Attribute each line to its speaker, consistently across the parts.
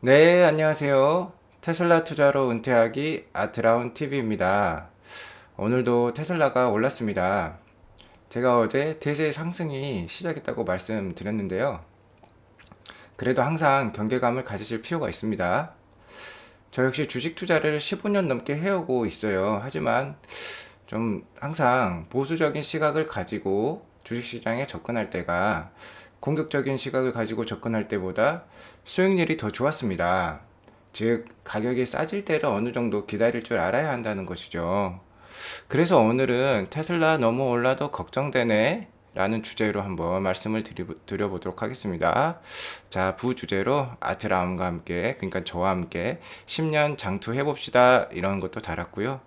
Speaker 1: 네, 안녕하세요. 테슬라 투자로 은퇴하기 아트라운 TV입니다. 오늘도 테슬라가 올랐습니다. 제가 어제 대세 상승이 시작했다고 말씀드렸는데요. 그래도 항상 경계감을 가지실 필요가 있습니다. 저 역시 주식 투자를 15년 넘게 해오고 있어요. 하지만 좀 항상 보수적인 시각을 가지고 주식시장에 접근할 때가 공격적인 시각을 가지고 접근할 때보다 수익률이 더 좋았습니다. 즉, 가격이 싸질 때를 어느 정도 기다릴 줄 알아야 한다는 것이죠. 그래서 오늘은 테슬라 너무 올라도 걱정되네 라는 주제로 한번 말씀을 드려보도록 하겠습니다. 자, 부주제로 아트라움과 함께, 그러니까 저와 함께 10년 장투해봅시다 이런 것도 달았고요.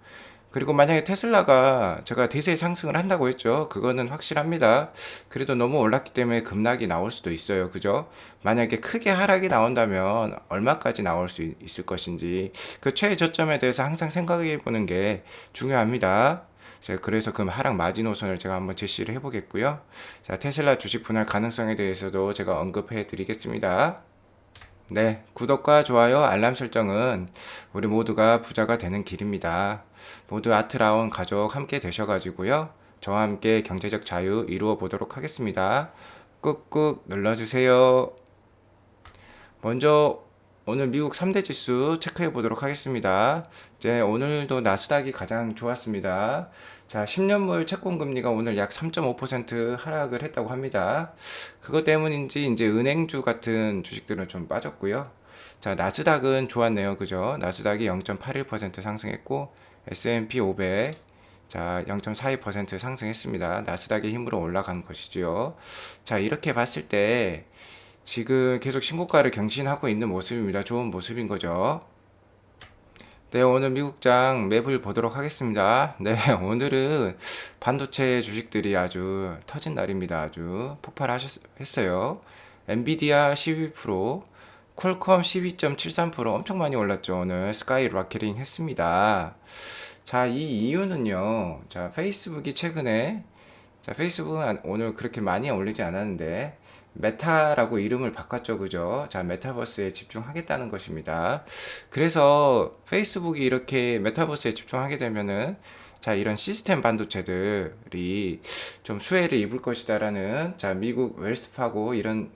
Speaker 1: 그리고 만약에 테슬라가 제가 대세 상승을 한다고 했죠. 그거는 확실합니다. 그래도 너무 올랐기 때문에 급락이 나올 수도 있어요. 그죠? 만약에 크게 하락이 나온다면 얼마까지 나올 수 있을 것인지 그 최저점에 대해서 항상 생각해 보는 게 중요합니다. 제가 그래서 그 하락 마지노선을 제가 한번 제시를 해보겠고요. 자, 테슬라 주식 분할 가능성에 대해서도 제가 언급해 드리겠습니다. 네, 구독과 좋아요, 알람 설정은 우리 모두가 부자가 되는 길입니다. 모두 아트라운 가족 함께 되셔가지고요. 저와 함께 경제적 자유 이루어 보도록 하겠습니다. 꾹꾹 눌러주세요. 먼저 오늘 미국 3대 지수 체크해 보도록 하겠습니다. 이제 오늘도 나스닥이 가장 좋았습니다. 자, 10년물 채권금리가 오늘 약 3.5% 하락을 했다고 합니다. 그것 때문인지 이제 은행주 같은 주식들은 좀 빠졌고요. 자, 나스닥은 좋았네요. 그죠? 나스닥이 0.81% 상승했고 S&P 500 자, 0.42% 상승했습니다. 나스닥의 힘으로 올라간 것이지요. 자, 이렇게 봤을 때 지금 계속 신고가를 경신하고 있는 모습입니다. 좋은 모습인 거죠. 네, 오늘 미국장 맵을 보도록 하겠습니다. 네, 오늘은 반도체 주식들이 아주 터진 날입니다. 아주 폭발했어요. 엔비디아 12%, 퀄컴 12.73% 엄청 많이 올랐죠. 오늘 스카이 라켓링 했습니다. 자, 이 이유는요. 자, 페이스북이 최근에 페이스북은 오늘 그렇게 많이 올리지 않았는데 메타라고 이름을 바꿨죠, 그죠? 자, 메타버스에 집중하겠다는 것입니다. 그래서 페이스북이 이렇게 메타버스에 집중하게 되면은 자, 이런 시스템 반도체들이 좀 수혜를 입을 것이다라는 자, 미국 웰스파고 이런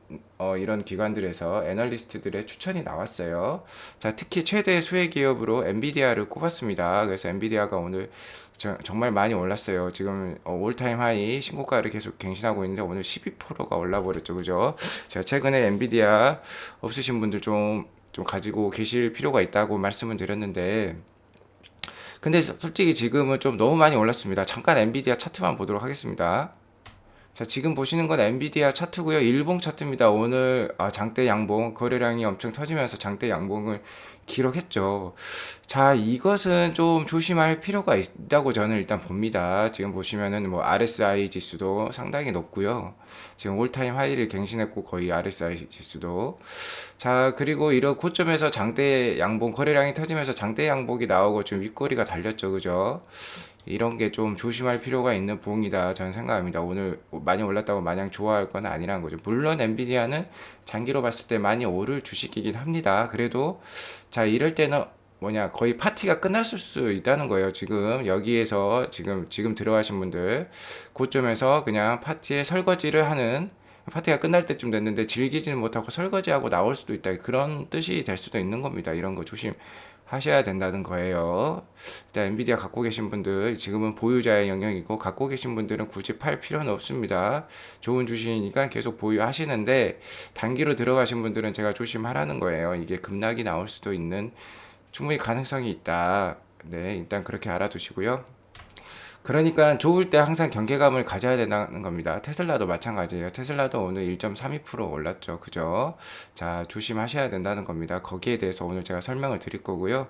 Speaker 1: 기관들에서 애널리스트들의 추천이 나왔어요. 자, 특히 최대 수혜 기업으로 엔비디아를 꼽았습니다. 그래서 엔비디아가 오늘 정말 많이 올랐어요. 지금 올타임 하이 신고가를 계속 갱신하고 있는데 오늘 12%가 올라버렸죠. 그죠? 제가 최근에 엔비디아 없으신 분들 좀 가지고 계실 필요가 있다고 말씀을 드렸는데 근데 솔직히 지금은 좀 너무 많이 올랐습니다. 잠깐 엔비디아 차트만 보도록 하겠습니다. 자, 지금 보시는 건 엔비디아 차트고요. 일봉 차트입니다. 오늘 장대 양봉 거래량이 엄청 터지면서 장대 양봉을 기록했죠. 자, 이것은 좀 조심할 필요가 있다고 저는 일단 봅니다. 지금 보시면은 뭐 RSI 지수도 상당히 높고요. 지금 올타임 하이를 갱신했고 거의 RSI 지수도. 자, 그리고 이런 고점에서 장대 양봉 거래량이 터지면서 장대 양봉이 나오고 지금 윗꼬리가 달렸죠. 그죠? 이런 게 좀 조심할 필요가 있는 부분이다 저는 생각합니다. 오늘 많이 올랐다고 마냥 좋아할 건 아니란 거죠. 물론 엔비디아는 장기로 봤을 때 많이 오를 주식이긴 합니다. 그래도 자, 이럴 때는 뭐냐 거의 파티가 끝났을 수 있다는 거예요. 지금 여기에서 지금 들어가신 분들 고점에서 그냥 파티에 설거지를 하는 파티가 끝날 때쯤 됐는데 즐기지는 못하고 설거지하고 나올 수도 있다. 그런 뜻이 될 수도 있는 겁니다. 이런 거 조심하셔야 된다는 거예요. 일단 엔비디아 갖고 계신 분들 지금은 보유자의 영역이고 갖고 계신 분들은 굳이 팔 필요는 없습니다. 좋은 주식이니까 계속 보유하시는데 단기로 들어가신 분들은 제가 조심하라는 거예요. 이게 급락이 나올 수도 있는 충분히 가능성이 있다. 네, 일단 그렇게 알아두시고요. 그러니까 좋을 때 항상 경계감을 가져야 된다는 겁니다. 테슬라도 마찬가지예요. 테슬라도 오늘 1.32% 올랐죠. 그죠? 자, 조심하셔야 된다는 겁니다. 거기에 대해서 오늘 제가 설명을 드릴 거고요.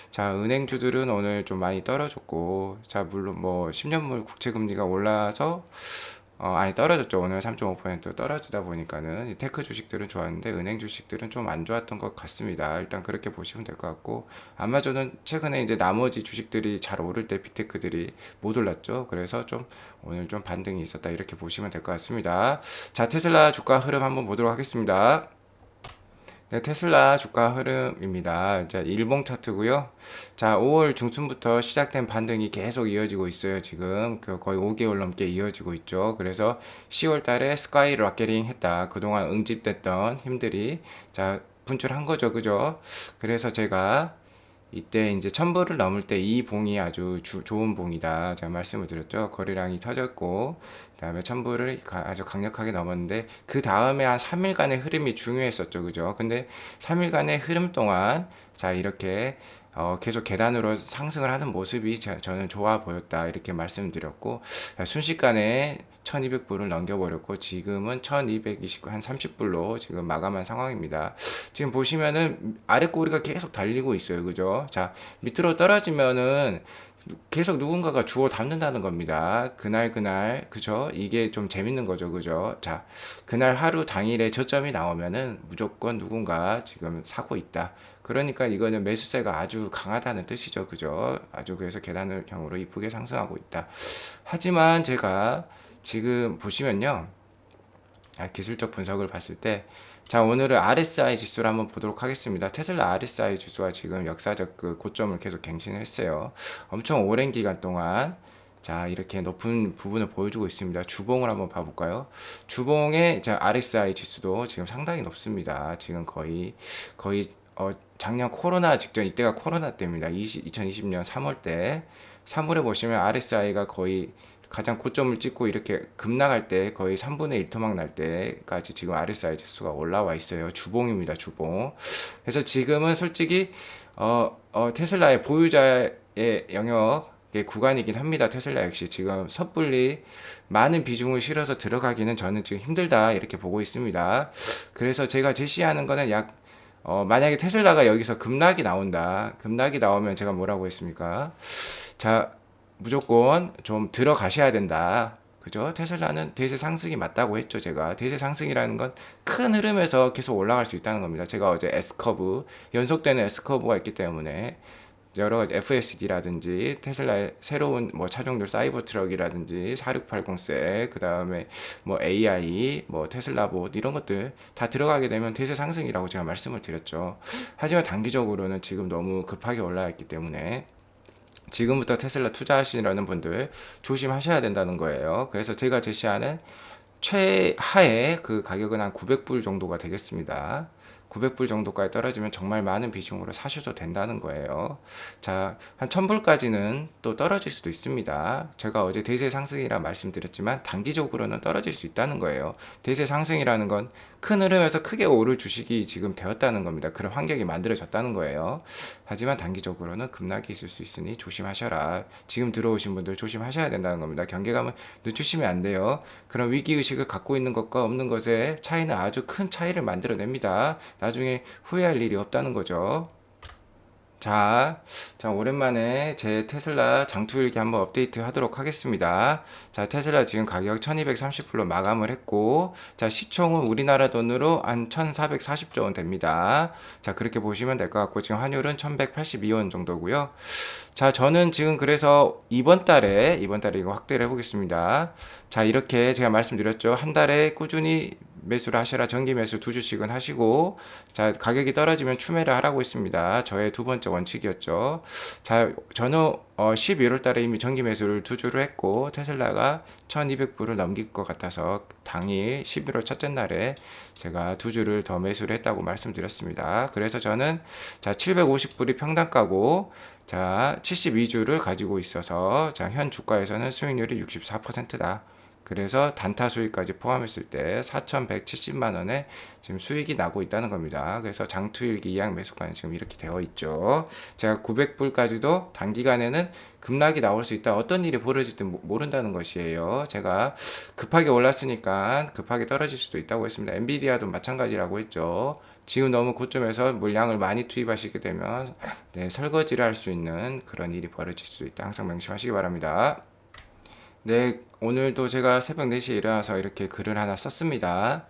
Speaker 1: 자, 은행주들은 오늘 좀 많이 떨어졌고, 자, 물론 뭐 10년물 국채금리가 올라서 아니 떨어졌죠. 오늘 3.5% 떨어지다 보니까는 이 테크 주식들은 좋았는데 은행 주식들은 좀 안 좋았던 것 같습니다. 일단 그렇게 보시면 될 것 같고 아마존은 최근에 이제 나머지 주식들이 잘 오를 때 빅테크들이 못 올랐죠. 그래서 좀 오늘 좀 반등이 있었다 이렇게 보시면 될 것 같습니다. 자, 테슬라 주가 흐름 한번 보도록 하겠습니다. 네, 테슬라 주가 흐름입니다. 자, 일봉 차트고요. 자, 5월 중순부터 시작된 반등이 계속 이어지고 있어요. 지금 거의 5개월 넘게 이어지고 있죠. 그래서 10월 달에 스카이 락게링 했다. 그동안 응집됐던 힘들이 자, 분출한 거죠. 그죠? 그래서 제가 이때 이제 1000불을 넘을 때 이 봉이 아주 좋은 봉이다. 제가 말씀을 드렸죠. 거래량이 터졌고, 그다음에 1000불을 아주 강력하게 넘었는데, 그 다음에 한 3일간의 흐름이 중요했었죠. 그죠? 근데 3일간의 흐름 동안, 자, 이렇게 계속 계단으로 상승을 하는 모습이 저는 좋아 보였다. 이렇게 말씀드렸고, 순식간에 1200불을 넘겨버렸고, 지금은 1229, 한 30불로 지금 마감한 상황입니다. 지금 보시면은 아래 꼬리가 계속 달리고 있어요. 그죠? 자, 밑으로 떨어지면은 계속 누군가가 주워 담는다는 겁니다. 그날, 그죠? 이게 좀 재밌는 거죠. 그죠? 자, 그날 하루 당일에 저점이 나오면은 무조건 누군가 지금 사고 있다. 그러니까 이거는 매수세가 아주 강하다는 뜻이죠. 그죠? 아주 그래서 계단형으로 이쁘게 상승하고 있다. 하지만 제가 지금 보시면요. 기술적 분석을 봤을 때, 자, 오늘은 RSI 지수를 한번 보도록 하겠습니다. 테슬라 RSI 지수가 지금 역사적 그 고점을 계속 갱신했어요. 엄청 오랜 기간 동안, 자, 이렇게 높은 부분을 보여주고 있습니다. 주봉을 한번 봐볼까요? 주봉의 자, RSI 지수도 지금 상당히 높습니다. 지금 거의, 작년 코로나 직전, 이때가 코로나 때입니다. 2020년 3월 때, 3월에 보시면 RSI가 거의 가장 고점을 찍고 이렇게 급락할 때 거의 3분의 1 토막 날 때까지 지금 RSI 지수가 올라와 있어요. 주봉입니다, 주봉. 그래서 지금은 솔직히 테슬라의 보유자의 영역의 구간이긴 합니다. 테슬라 역시 지금 섣불리 많은 비중을 실어서 들어가기는 저는 지금 힘들다 이렇게 보고 있습니다. 그래서 제가 제시하는 거는 만약에 테슬라가 여기서 급락이 나온다. 급락이 나오면 제가 뭐라고 했습니까? 자, 무조건 좀 들어가셔야 된다. 그죠? 테슬라는 대세 상승이 맞다고 했죠, 제가. 대세 상승이라는 건 큰 흐름에서 계속 올라갈 수 있다는 겁니다. 제가 어제 S커브, 연속되는 S커브가 있기 때문에 여러 가지 FSD라든지 테슬라의 새로운 뭐 차종들 사이버 트럭이라든지 4680세 그 다음에 뭐 AI 뭐 테슬라봇 이런 것들 다 들어가게 되면 대세 상승이라고 제가 말씀을 드렸죠. 하지만 단기적으로는 지금 너무 급하게 올라와 있기 때문에 지금부터 테슬라 투자하시려는 분들 조심하셔야 된다는 거예요. 그래서 제가 제시하는 최하의 그 가격은 한 900불 정도가 되겠습니다. 900불 정도까지 떨어지면 정말 많은 비중으로 사셔도 된다는 거예요. 자, 한 1000불까지는 또 떨어질 수도 있습니다. 제가 어제 대세 상승이라 말씀드렸지만 단기적으로는 떨어질 수 있다는 거예요. 대세 상승이라는 건 큰 흐름에서 크게 오를 주식이 지금 되었다는 겁니다. 그런 환경이 만들어졌다는 거예요. 하지만 단기적으로는 급락이 있을 수 있으니 조심하셔라. 지금 들어오신 분들 조심하셔야 된다는 겁니다. 경계감을 늦추시면 안 돼요. 그런 위기의식을 갖고 있는 것과 없는 것의 차이는 아주 큰 차이를 만들어냅니다. 나중에 후회할 일이 없다는 거죠. 자, 오랜만에 제 테슬라 장투일기 한번 업데이트 하도록 하겠습니다. 자, 테슬라 지금 가격 1230불로 마감을 했고, 자, 시총은 우리나라 돈으로 한 1440조 원 됩니다. 자, 그렇게 보시면 될 것 같고, 지금 환율은 1182원 정도고요. 자, 저는 지금 그래서 이번 달에 이거 확대를 해보겠습니다. 자, 이렇게 제가 말씀드렸죠. 한 달에 꾸준히 매수를 하셔라. 정기 매수 2주씩은 하시고, 자, 가격이 떨어지면 추매를 하라고 했습니다. 저의 두 번째 원칙이었죠. 자, 저는 11월 달에 이미 정기 매수를 2주를 했고, 테슬라가 1200불을 넘길 것 같아서 당일 11월 첫째 날에 제가 2주를 더 매수를 했다고 말씀드렸습니다. 그래서 저는 자, 750불이 평단가고, 자, 72주를 가지고 있어서 자, 현 주가에서는 수익률이 64%다. 그래서 단타 수익까지 포함했을 때 4,170만 원에 지금 수익이 나고 있다는 겁니다. 그래서 장투일기 이양 매수가는 지금 이렇게 되어 있죠. 제가 900불까지도 단기간에는 급락이 나올 수 있다. 어떤 일이 벌어질지 모른다는 것이에요. 제가 급하게 올랐으니까 급하게 떨어질 수도 있다고 했습니다. 엔비디아도 마찬가지라고 했죠. 지금 너무 고점에서 물량을 많이 투입하시게 되면 네, 설거지를 할 수 있는 그런 일이 벌어질 수 있다. 항상 명심하시기 바랍니다. 네, 오늘도 제가 새벽 4시에 일어나서 이렇게 글을 하나 썼습니다.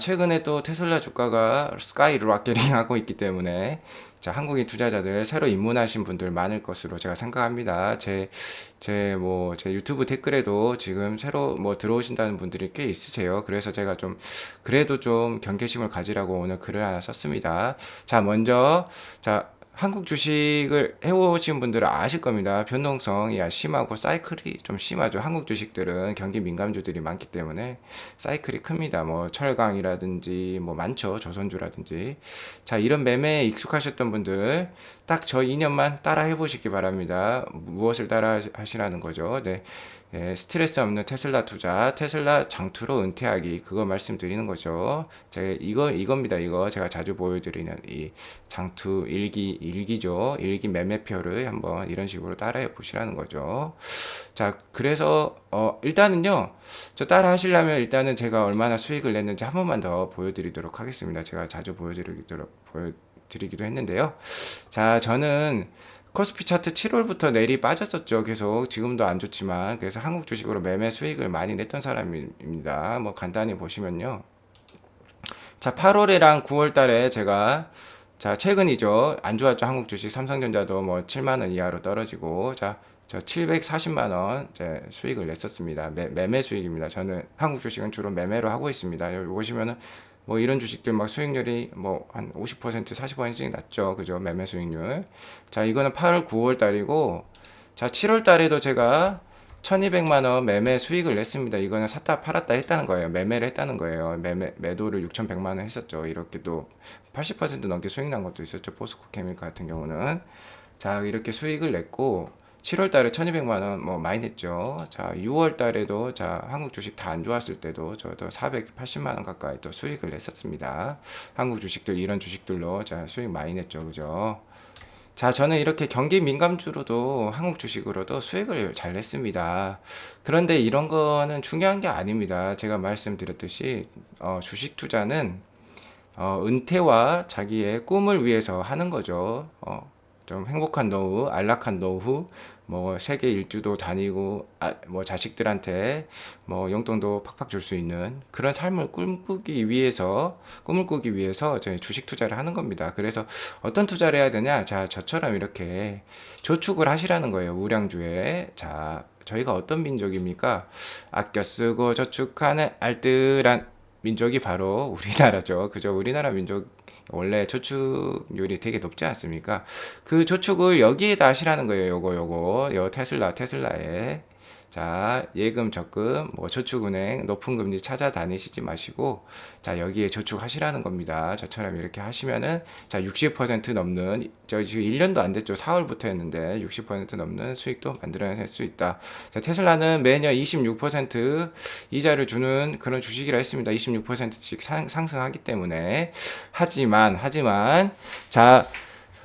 Speaker 1: 최근에 또 테슬라 주가가 스카이 로켓팅 하고 있기 때문에 자, 한국인 투자자들 새로 입문하신 분들 많을 것으로 제가 생각합니다. 제 유튜브 댓글에도 지금 새로 뭐 들어오신다는 분들이 꽤 있으세요. 그래서 제가 좀, 그래도 좀 경계심을 가지라고 오늘 글을 하나 썼습니다. 자, 먼저, 자, 한국 주식을 해오신 분들은 아실 겁니다. 변동성이 심하고 사이클이 좀 심하죠. 한국 주식들은 경기 민감주들이 많기 때문에 사이클이 큽니다. 뭐 철강이라든지 뭐 많죠. 조선주라든지. 자, 이런 매매에 익숙하셨던 분들 딱 저 2년만 따라 해보시기 바랍니다. 무엇을 따라 하시라는 거죠. 네. 스트레스 없는 테슬라 투자, 테슬라 장투로 은퇴하기, 그거 말씀드리는 거죠. 이겁니다. 이거 제가 자주 보여드리는 이 장투 일기죠. 일기 매매표를 한번 이런 식으로 따라해 보시라는 거죠. 자, 그래서, 일단은요, 저 따라 하시려면 일단은 제가 얼마나 수익을 냈는지 한 번만 더 보여드리도록 하겠습니다. 제가 자주 보여드리기도 했는데요. 자, 저는 코스피 차트 7월부터 내리 빠졌었죠. 계속 지금도 안 좋지만 그래서 한국 주식으로 매매 수익을 많이 냈던 사람입니다. 뭐 간단히 보시면요. 자, 8월에랑 9월 달에 제가 자, 최근이죠. 안 좋았죠. 한국 주식 삼성전자도 뭐 7만 원 이하로 떨어지고 자, 저 740만 원 이제 수익을 냈었습니다. 매매 수익입니다. 저는 한국 주식은 주로 매매로 하고 있습니다. 여기 보시면은 뭐 이런 주식들 막 수익률이 뭐 한 50%, 40%씩 낮죠. 그죠? 매매 수익률. 자, 이거는 8월, 9월 달이고, 자, 7월 달에도 제가 1200만 원 매매 수익을 냈습니다. 이거는 샀다 팔았다 했다는 거예요. 매매를 했다는 거예요. 매도를 6100만 원 했었죠. 이렇게 또 80% 넘게 수익 난 것도 있었죠. 포스코 케미칼 같은 경우는. 자, 이렇게 수익을 냈고, 7월 달에 1200만 원 뭐 많이 냈죠. 자, 6월 달에도 자, 한국 주식 다 안 좋았을 때도 저도 480만 원 가까이 또 수익을 냈었습니다. 한국 주식들 이런 주식들로 자, 수익 많이 냈죠. 그죠? 자, 저는 이렇게 경기 민감주로도 한국 주식으로도 수익을 잘 냈습니다. 그런데 이런 거는 중요한 게 아닙니다. 제가 말씀드렸듯이 주식 투자는 은퇴와 자기의 꿈을 위해서 하는 거죠. 좀 행복한 노후, 안락한 노후, 뭐 세계 일주도 다니고, 뭐 자식들한테 뭐 용돈도 팍팍 줄 수 있는 그런 삶을 꿈을 꾸기 위해서 저희 주식 투자를 하는 겁니다. 그래서 어떤 투자를 해야 되냐? 자, 저처럼 이렇게 저축을 하시라는 거예요. 우량주에. 자, 저희가 어떤 민족입니까? 아껴 쓰고 저축하는 알뜰한 민족이 바로 우리나라죠. 그죠? 우리나라 민족 원래 저축률이 되게 높지 않습니까? 그 저축을 여기에다 하시라는 거예요. 요 테슬라에. 자, 예금, 적금, 뭐 저축은행, 높은 금리 찾아다니시지 마시고, 자, 여기에 저축하시라는 겁니다. 저처럼 이렇게 하시면은, 자, 60% 넘는, 저 지금 1년도 안 됐죠. 4월부터 했는데, 60% 넘는 수익도 만들어낼 수 있다. 자, 테슬라는 매년 26% 이자를 주는 그런 주식이라 했습니다. 26%씩 상승하기 때문에. 하지만, 자,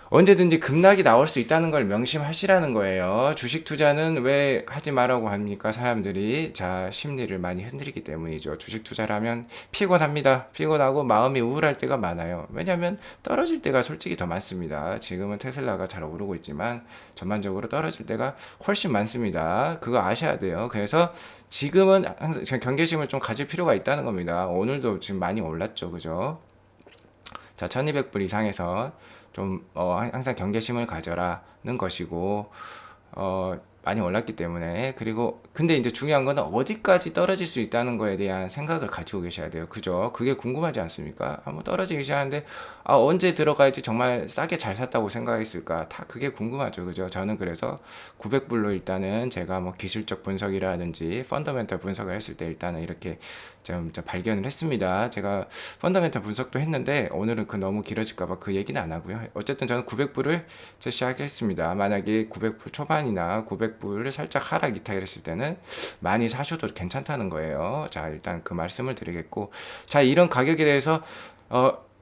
Speaker 1: 언제든지 급락이 나올 수 있다는 걸 명심하시라는 거예요. 주식 투자는 왜 하지 말라고 합니까? 사람들이. 자, 심리를 많이 흔들리기 때문이죠. 주식 투자를 하면 피곤합니다. 피곤하고 마음이 우울할 때가 많아요. 왜냐하면 떨어질 때가 솔직히 더 많습니다. 지금은 테슬라가 잘 오르고 있지만 전반적으로 떨어질 때가 훨씬 많습니다. 그거 아셔야 돼요. 그래서 지금은 항상 경계심을 좀 가질 필요가 있다는 겁니다. 오늘도 지금 많이 올랐죠. 그죠? 자, 1200불 이상에서 좀 항상 경계심을 가져라는 것이고 많이 올랐기 때문에. 그리고 근데 이제 중요한 거는 어디까지 떨어질 수 있다는 거에 대한 생각을 가지고 계셔야 돼요. 그죠? 그게 궁금하지 않습니까? 한번 떨어지기 시작하는데 언제 들어가야지 정말 싸게 잘 샀다고 생각했을까? 다 그게 궁금하죠. 그죠? 저는 그래서 900불로 일단은 제가 뭐 기술적 분석이라든지 펀더멘털 분석을 했을 때 일단은 이렇게 좀 발견을 했습니다. 제가 펀더멘털 분석도 했는데 오늘은 너무 길어질까봐 그 얘기는 안 하고요. 어쨌든 저는 900불을 시작했습니다. 만약에 900불 초반이나 900불을 살짝 하락 이탈했을 때는 많이 사셔도 괜찮다는 거예요. 자, 일단 그 말씀을 드리겠고, 자, 이런 가격에 대해서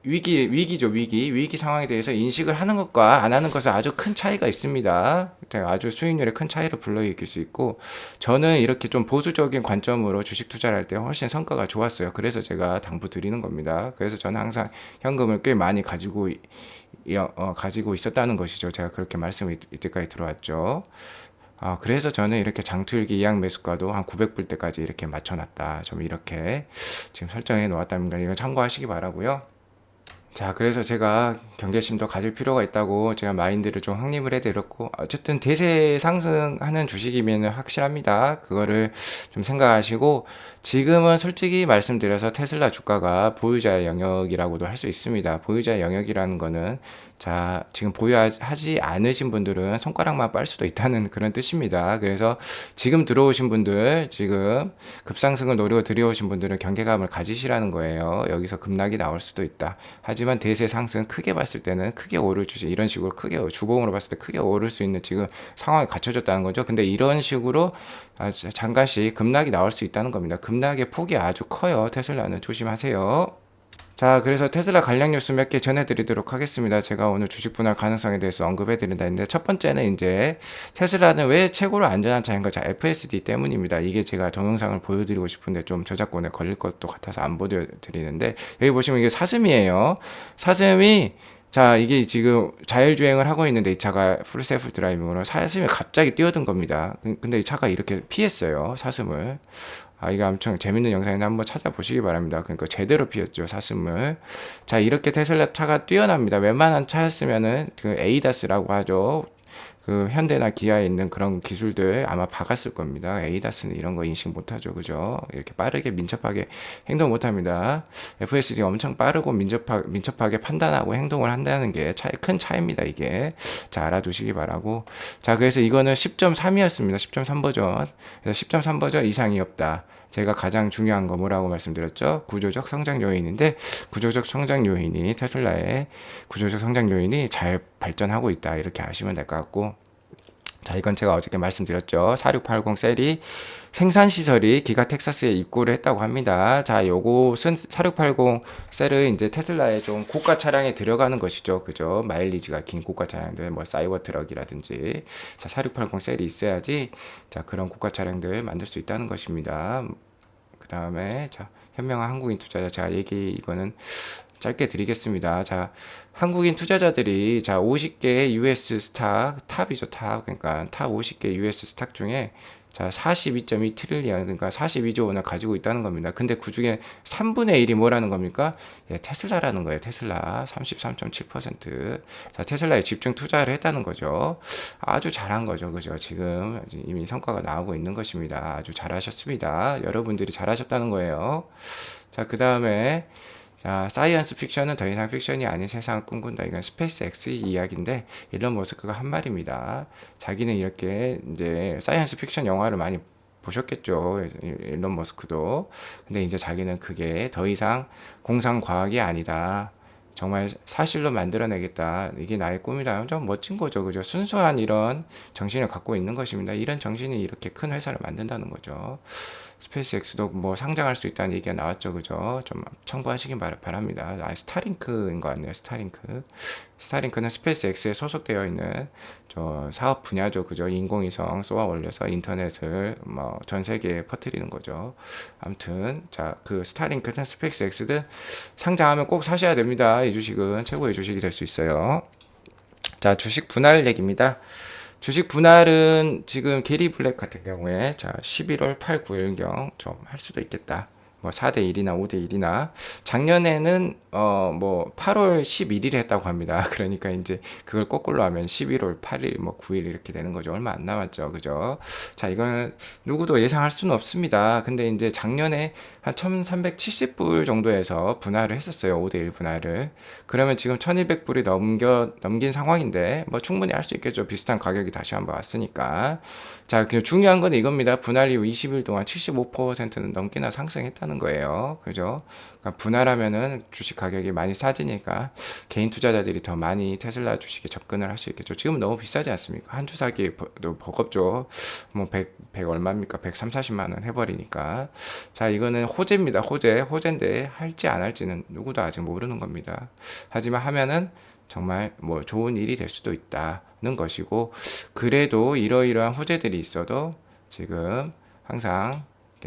Speaker 1: 위기죠, 위기 상황에 대해서 인식을 하는 것과 안 하는 것은 아주 큰 차이가 있습니다. 아주 수익률에 큰 차이를 불러일으킬 수 있고, 저는 이렇게 좀 보수적인 관점으로 주식 투자를 할 때 훨씬 성과가 좋았어요. 그래서 제가 당부 드리는 겁니다. 그래서 저는 항상 현금을 꽤 많이 가지고 있었다는 것이죠. 제가 그렇게 말씀을 이때까지 들어왔죠. 그래서 저는 이렇게 장투일기 이항 매수가도 한 900불 때까지 이렇게 맞춰놨다. 좀 이렇게 지금 설정해 놓았답니다. 이거 참고하시기 바라고요. 자, 그래서 제가 경계심도 가질 필요가 있다고 제가 마인드를 좀 확립을 해드렸고, 어쨌든 대세 상승하는 주식이면 확실합니다. 그거를 좀 생각하시고, 지금은 솔직히 말씀드려서 테슬라 주가가 보유자의 영역이라고도 할 수 있습니다. 보유자의 영역이라는 거는, 자, 지금 보유하지 않으신 분들은 손가락만 빨 수도 있다는 그런 뜻입니다. 그래서 지금 들어오신 분들, 지금 급상승을 노리고 들여오신 분들은 경계감을 가지시라는 거예요. 여기서 급락이 나올 수도 있다. 하지만 대세 상승 크게 봤을 때는 크게 오를 주식, 이런 식으로 크게 주봉으로 봤을 때 크게 오를 수 있는 지금 상황이 갖춰졌다는 거죠. 근데 이런 식으로 잠깐씩 급락이 나올 수 있다는 겁니다. 급락의 폭이 아주 커요. 테슬라는 조심하세요. 자, 그래서 테슬라 관련 뉴스 몇 개 전해드리도록 하겠습니다. 제가 오늘 주식 분할 가능성에 대해서 언급해드린다 했는데, 첫 번째는 이제 테슬라는 왜 최고로 안전한 차인가? 자, FSD 때문입니다. 이게 제가 동영상을 보여드리고 싶은데 좀 저작권에 걸릴 것도 같아서 안 보여드리는데, 여기 보시면 이게 사슴이에요. 사슴이 자, 이게 지금 자율주행을 하고 있는데 이 차가 풀셀프 드라이빙으로 사슴이 갑자기 뛰어든 겁니다. 근데 이 차가 이렇게 피했어요, 사슴을. 이게 엄청 재밌는 영상인데 한번 찾아보시기 바랍니다. 그러니까 제대로 피했죠, 사슴을. 자, 이렇게 테슬라 차가 뛰어납니다. 웬만한 차였으면은 그 에이다스라고 하죠. 그 현대나 기아에 있는 그런 기술들 아마 박았을 겁니다. 에이다스는 이런 거 인식 못하죠, 그죠? 이렇게 빠르게 민첩하게 행동 못합니다. FSD 엄청 빠르고 민첩하게 판단하고 행동을 한다는 게 큰 차이입니다, 이게. 자, 알아두시기 바라고. 자, 그래서 이거는 10.3이었습니다. 10.3 버전. 그래서 10.3 버전 이상이 없다. 제가 가장 중요한 거 뭐라고 말씀드렸죠? 구조적 성장 요인인데, 구조적 성장 요인이 테슬라의 구조적 성장 요인이 잘 발전하고 있다, 이렇게 아시면 될 것 같고, 자, 이건 제가 어저께 말씀드렸죠. 4680 셀이 생산시설이 기가 텍사스에 입고를 했다고 합니다. 자, 요것은 4680 셀은 이제 테슬라의 좀 고가 차량에 들어가는 것이죠. 그죠? 마일리지가 긴 고가 차량들, 뭐 사이버 트럭이라든지. 자, 4680 셀이 있어야지, 자, 그런 고가 차량들 만들 수 있다는 것입니다. 그 다음에, 자, 현명한 한국인 투자자. 자, 이거는 짧게 드리겠습니다. 자, 한국인 투자자들이 자 50개 US 스탁 탑이죠, 탑. 그러니까 탑 50개 US 스탁 중에 자 42.2 트릴리언, 그러니까 42조 원을 가지고 있다는 겁니다. 근데 그 중에 3분의 1이 뭐라는 겁니까? 예, 테슬라라는 거예요. 테슬라 33.7%. 자, 테슬라에 집중 투자를 했다는 거죠. 아주 잘한 거죠, 그죠? 지금 이미 성과가 나오고 있는 것입니다. 아주 잘하셨습니다. 여러분들이 잘하셨다는 거예요. 자, 그 다음에 자, 사이언스 픽션은 더 이상 픽션이 아닌 세상을 꿈꾼다. 이건 스페이스 X 이야기인데, 일론 머스크가 한 말입니다. 자기는 이렇게 이제 사이언스 픽션 영화를 많이 보셨겠죠, 일론 머스크도. 근데 이제 자기는 그게 더 이상 공상과학이 아니다. 정말 사실로 만들어내겠다. 이게 나의 꿈이다. 좀 멋진 거죠, 그죠? 순수한 이런 정신을 갖고 있는 것입니다. 이런 정신이 이렇게 큰 회사를 만든다는 거죠. 스페이스X도 뭐 상장할 수 있다는 얘기가 나왔죠, 그죠? 좀 참고하시기 바랍니다. 스타링크인 것 같네요, 스타링크. 스타링크는 스페이스X에 소속되어 있는 저 사업 분야죠, 그죠? 인공위성 쏘아 올려서 인터넷을 뭐 전 세계에 퍼뜨리는 거죠. 아무튼 자, 그 스타링크든 스페이스X든 상장하면 꼭 사셔야 됩니다. 이 주식은 최고의 주식이 될 수 있어요. 자, 주식 분할 얘기입니다. 주식 분할은 지금 게리 블랙 같은 경우에 자 11월 8, 9일경 좀 할 수도 있겠다. 뭐 4대 1이나 5대 1이나 작년에는 뭐 8월 11일에 했다고 합니다. 그러니까 이제 그걸 거꾸로 하면 11월 8일 뭐 9일 이렇게 되는 거죠. 얼마 안 남았죠. 그죠? 자, 이거는 누구도 예상할 수는 없습니다. 근데 이제 작년에 한 1370불 정도에서 분할을 했었어요. 5대 1 분할을. 그러면 지금 1200불이 넘긴 상황인데 뭐 충분히 할 수 있겠죠. 비슷한 가격이 다시 한번 왔으니까. 자, 중요한 건 이겁니다. 분할 이후 20일 동안 75%는 넘게나 상승했다는 거예요. 그죠? 그러니까 분할하면은 주식 가격이 많이 싸지니까 개인 투자자들이 더 많이 테슬라 주식에 접근을 할 수 있겠죠. 지금 너무 비싸지 않습니까? 한 주 사기도 버겁죠. 뭐 100 얼마입니까? 130, 40만 원 해버리니까. 자, 이거는 호재입니다. 호재인데 할지 안 할지는 누구도 아직 모르는 겁니다. 하지만 하면은 정말 뭐 좋은 일이 될 수도 있다는 것이고, 그래도 이러이러한 호재들이 있어도 지금 항상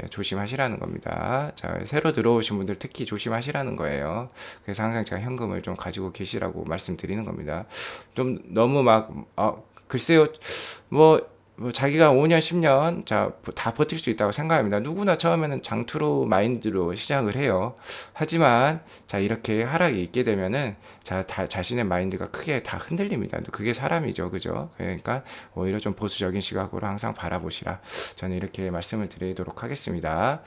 Speaker 1: 조심하시라는 겁니다. 자, 새로 들어오신 분들 특히 조심하시라는 거예요. 그래서 항상 제가 현금을 좀 가지고 계시라고 말씀드리는 겁니다. 좀 너무 막 글쎄요, 뭐 뭐 자기가 5년, 10년 다 버틸 수 있다고 생각합니다. 누구나 처음에는 장투로 마인드로 시작을 해요. 하지만 이렇게 하락이 있게 되면은 자신의 마인드가 크게 다 흔들립니다. 그게 사람이죠. 그죠? 그러니까 오히려 좀 보수적인 시각으로 항상 바라보시라. 저는 이렇게 말씀을 드리도록 하겠습니다.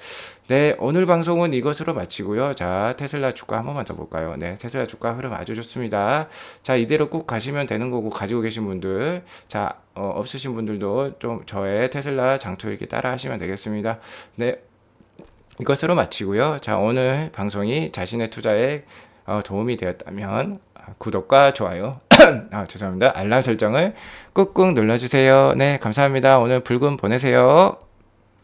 Speaker 1: 네, 오늘 방송은 이것으로 마치고요. 자, 테슬라 주가 한 번만 더 볼까요? 네, 테슬라 주가 흐름 아주 좋습니다. 자, 이대로 꾹 가시면 되는 거고, 가지고 계신 분들, 없으신 분들도 좀 저의 테슬라 장투일기 따라 하시면 되겠습니다. 네, 이것으로 마치고요. 자, 오늘 방송이 자신의 투자에 도움이 되었다면 구독과 좋아요, 죄송합니다. 알람 설정을 꾹꾹 눌러주세요. 네, 감사합니다. 오늘 붉은 보내세요.